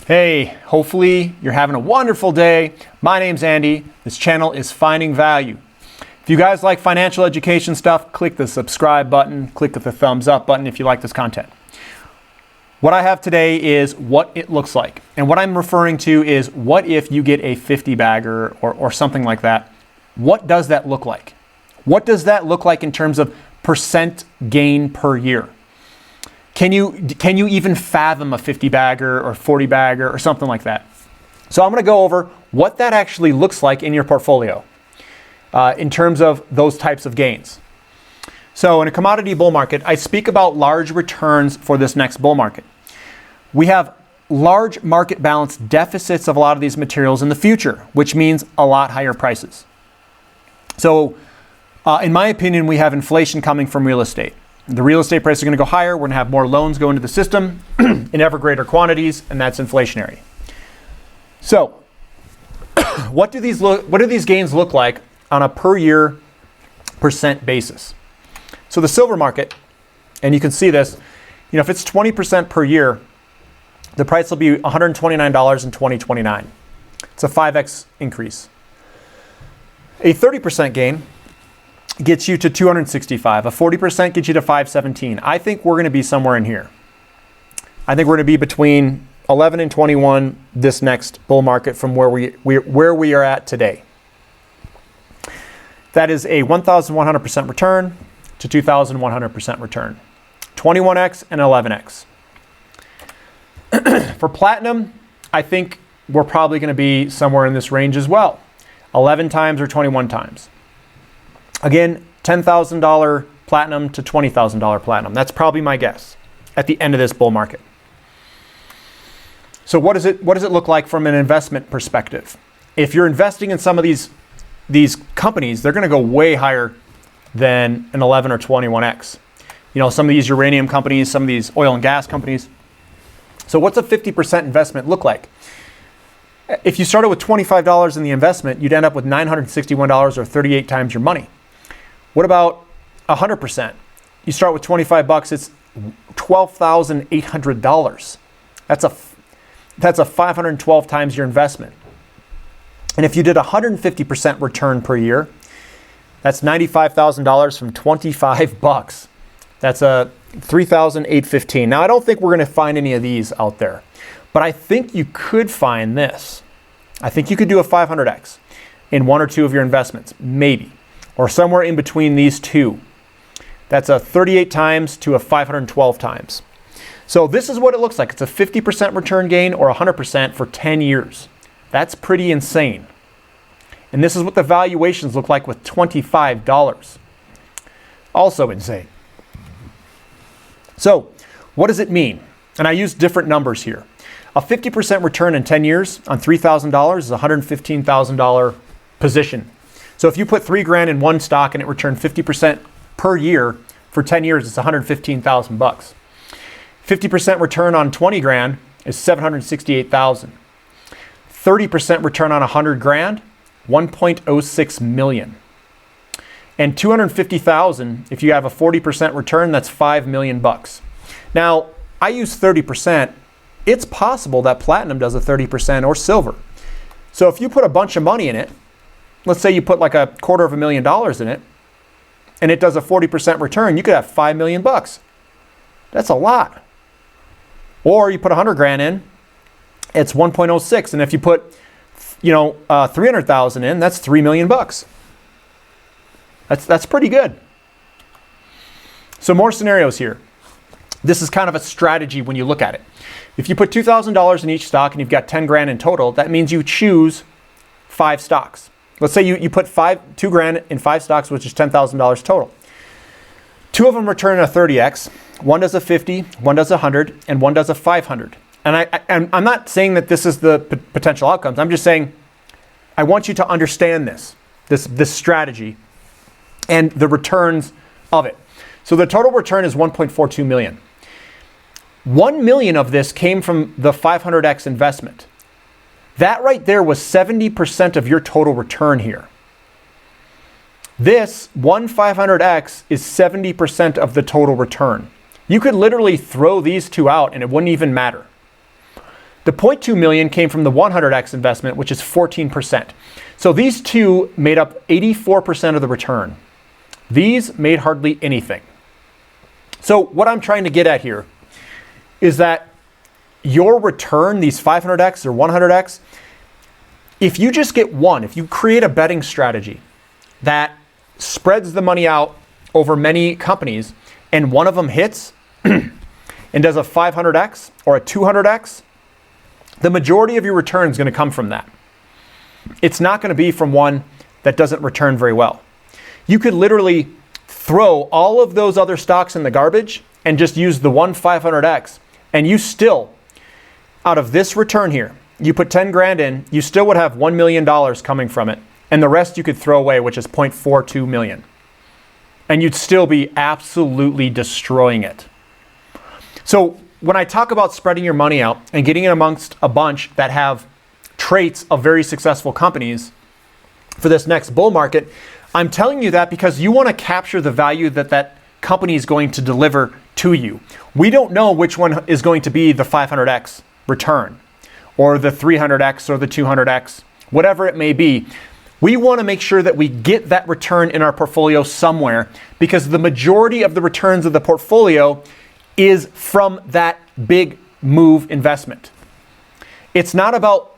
Hey, hopefully you're having a wonderful day. My name's Andy. This channel is Finding Value. If you guys like financial education stuff, click the subscribe button, click the thumbs up button if you like this content. What I have today is what it looks like. And what I'm referring to is what if you get a 50 bagger or something like that. What does that look like? What does that look like in terms of percent gain per year? Can you even fathom a 50 bagger or 40 bagger or something like that? So I'm going to go over what that actually looks like in your portfolio in terms of those types of gains. So in a commodity bull market, I speak about large returns for this next bull market. We have large market balance deficits of a lot of these materials in the future, which means a lot higher prices. So in my opinion, we have inflation coming from real estate. The real estate prices are going to go higher. We're going to have more loans go into the system in ever greater quantities, and that's inflationary. So what do these gains look like on a per year percent basis? So the silver market, and you can see this, if it's 20% per year, the price will be $129 in 2029. It's a 5x increase. A 30% gain gets you to 265. A 40% gets you to 517. I think we're going to be somewhere in here. I think we're going to be between 11 and 21 this next bull market from where we are at today. That is a 1,100% return to 2,100% return. 21x and 11x. For platinum, I think we're probably going to be somewhere in this range as well. 11 times or 21 times. Again, $10,000 platinum to $20,000 platinum. That's probably my guess at the end of this bull market. So what does it look like from an investment perspective? If you're investing in some of these companies, they're going to go way higher than an 11 or 21x. Some of these uranium companies, some of these oil and gas companies. So what's a 50% investment look like? If you started with $25 in the investment, you'd end up with $961 or 38 times your money. What about 100%? You start with 25 bucks, it's $12,800. That's a 512 times your investment. And if you did 150% return per year, that's $95,000 from 25 bucks. That's a $3,815. Now, I don't think we're going to find any of these out there, but I think you could find this. I think you could do a 500x in one or two of your investments, maybe, or somewhere in between these two. That's a 38 times to a 512 times. So this is what it looks like. It's a 50% return gain or 100% for 10 years. That's pretty insane. And this is what the valuations look like with $25. Also insane. So what does it mean? And I use different numbers here. A 50% return in 10 years on $3,000 is a $115,000 position. So if you put $3,000 in one stock and it returned 50% per year for 10 years, it's 115,000 bucks. 50% return on 20 grand is 768,000. 30% return on 100 grand, 1.06 million. And 250,000, if you have a 40% return, that's 5 million bucks. Now, I use 30%. It's possible that platinum does a 30% or silver. So if you put a bunch of money in it, let's say you put like $250,000 in it, and it does a 40% return, you could have 5 million bucks. That's a lot. Or you put 100 grand in, it's 1.06, and if you put 300,000 in, that's 3 million bucks. That's pretty good. So more scenarios here. This is kind of a strategy when you look at it. If you put $2,000 in each stock and you've got 10 grand in total, that means you choose 5 stocks. Let's say you put $2 grand in 5 stocks, which is $10,000 total. 2 of them return a 30x. One does a 50, one does a 100, and one does a 500. And I'm not saying that this is the potential outcomes. I'm just saying I want you to understand this strategy and the returns of it. So the total return is 1.42 million. 1 million of this came from the 500x investment. That right there was 70% of your total return here. This 500x is 70% of the total return. You could literally throw these two out and it wouldn't even matter. The 0.2 million came from the 100x investment, which is 14%. So these two made up 84% of the return. These made hardly anything. So what I'm trying to get at here is that your return, these 500x or 100x, if you just get one, if you create a betting strategy that spreads the money out over many companies and one of them hits and does a 500x or a 200x, the majority of your return is going to come from that. It's not going to be from one that doesn't return very well. You could literally throw all of those other stocks in the garbage and just use the one 500x, and you still, out of this return here, you put 10 grand in, you still would have $1 million coming from it, and the rest you could throw away, which is 0.42 million. And you'd still be absolutely destroying it. So when I talk about spreading your money out and getting it amongst a bunch that have traits of very successful companies for this next bull market, I'm telling you that because you want to capture the value that that company is going to deliver to you. We don't know which one is going to be the 500x return or the 300x or the 200x, whatever it may be. We want to make sure that we get that return in our portfolio somewhere because the majority of the returns of the portfolio is from that big move investment. It's not about,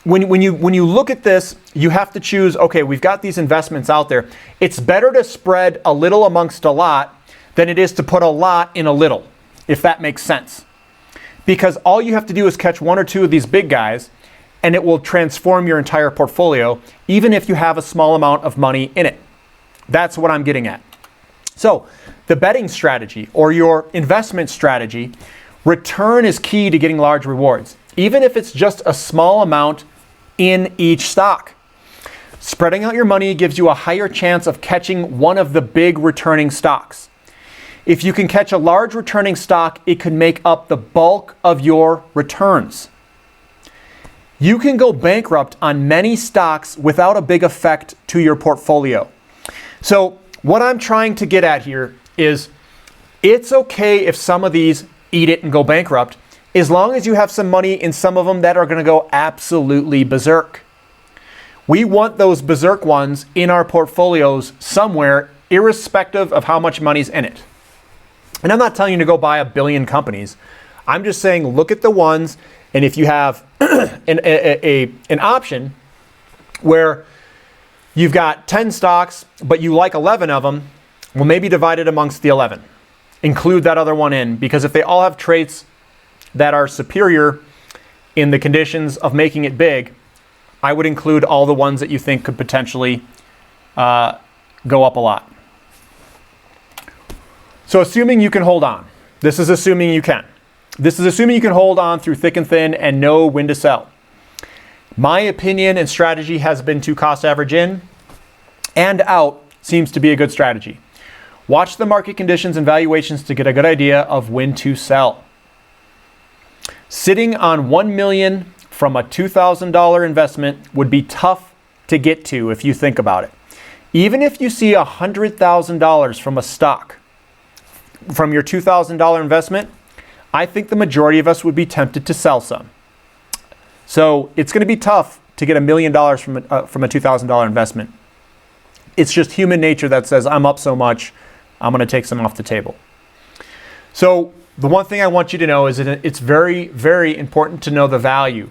when you look at this, you have to choose, okay, we've got these investments out there. It's better to spread a little amongst a lot than it is to put a lot in a little, if that makes sense. Because all you have to do is catch one or two of these big guys and it will transform your entire portfolio, even if you have a small amount of money in it. That's what I'm getting at. So the betting strategy or your investment strategy, return is key to getting large rewards, even if it's just a small amount in each stock. Spreading out your money gives you a higher chance of catching one of the big returning stocks. If you can catch a large returning stock, it could make up the bulk of your returns. You can go bankrupt on many stocks without a big effect to your portfolio. So what I'm trying to get at here is it's okay if some of these eat it and go bankrupt, as long as you have some money in some of them that are going to go absolutely berserk. We want those berserk ones in our portfolios somewhere, irrespective of how much money's in it. And I'm not telling you to go buy 1 billion companies. I'm just saying look at the ones, and if you have an option where you've got 10 stocks, but you like 11 of them, well, maybe divide it amongst the 11. Include that other one in, because if they all have traits that are superior in the conditions of making it big, I would include all the ones that you think could potentially go up a lot. So assuming you can hold on. This is assuming you can. This is assuming you can hold on through thick and thin and know when to sell. My opinion and strategy has been to cost average in and out seems to be a good strategy. Watch the market conditions and valuations to get a good idea of when to sell. Sitting on $1 million from a $2,000 investment would be tough to get to if you think about it. Even if you see $100,000 from a stock, from your $2,000 investment, I think the majority of us would be tempted to sell some. So it's going to be tough to get $1 million from a $2,000 investment. It's just human nature that says, I'm up so much, I'm going to take some off the table. So the one thing I want you to know is that it's very, very important to know the value.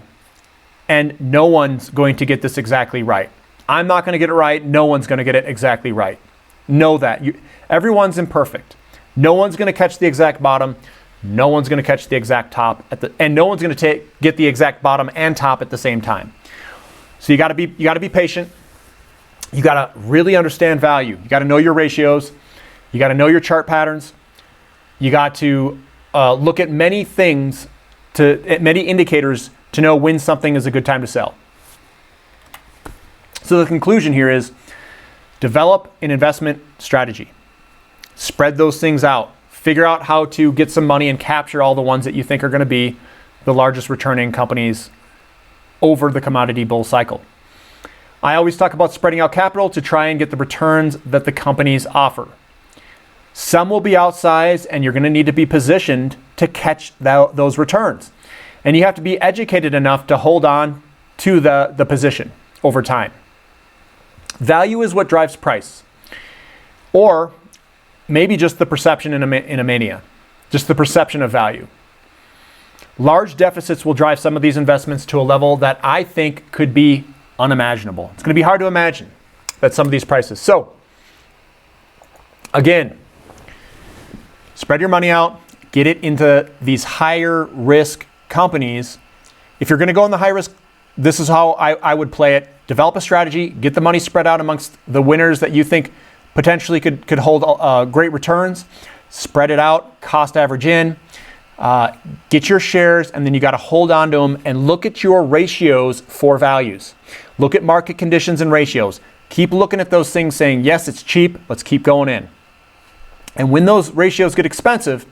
And no one's going to get this exactly right. I'm not going to get it right. No one's going to get it exactly right. Know that. Everyone's imperfect. No one's going to catch the exact bottom. No one's going to catch the exact top and no one's going to get the exact bottom and top at the same time. So you got to be patient. You got to really understand value. You got to know your ratios. You got to know your chart patterns. You got to look at many things, at many indicators to know when something is a good time to sell. So the conclusion here is develop an investment strategy. Spread those things out. Figure out how to get some money and capture all the ones that you think are going to be the largest returning companies over the commodity bull cycle. I always talk about spreading out capital to try and get the returns that the companies offer. Some will be outsized and you're going to need to be positioned to catch those returns. And you have to be educated enough to hold on to the position over time. Value is what drives price. Or maybe just the perception in a mania, just the perception of value. Large deficits will drive some of these investments to a level that I think could be unimaginable. It's going to be hard to imagine that some of these prices. So, again, spread your money out, get it into these higher risk companies. If you're going to go in the high risk, this is how I would play it. Develop a strategy, get the money spread out amongst the winners that you think potentially could hold great returns. Spread it out, cost average in, get your shares, and then you got to hold on to them and look at your ratios for values. Look at market conditions and ratios. Keep looking at those things saying, yes, it's cheap, let's keep going in. And when those ratios get expensive,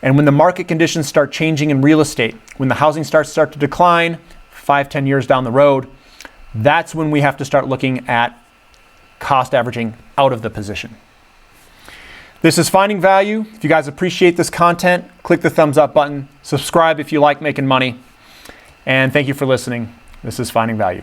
and when the market conditions start changing in real estate, when the housing starts to decline 5-10 years down the road, that's when we have to start looking at cost averaging out of the position. This is Finding Value. If you guys appreciate this content, click the thumbs up button. Subscribe if you like making money. And thank you for listening. This is Finding Value.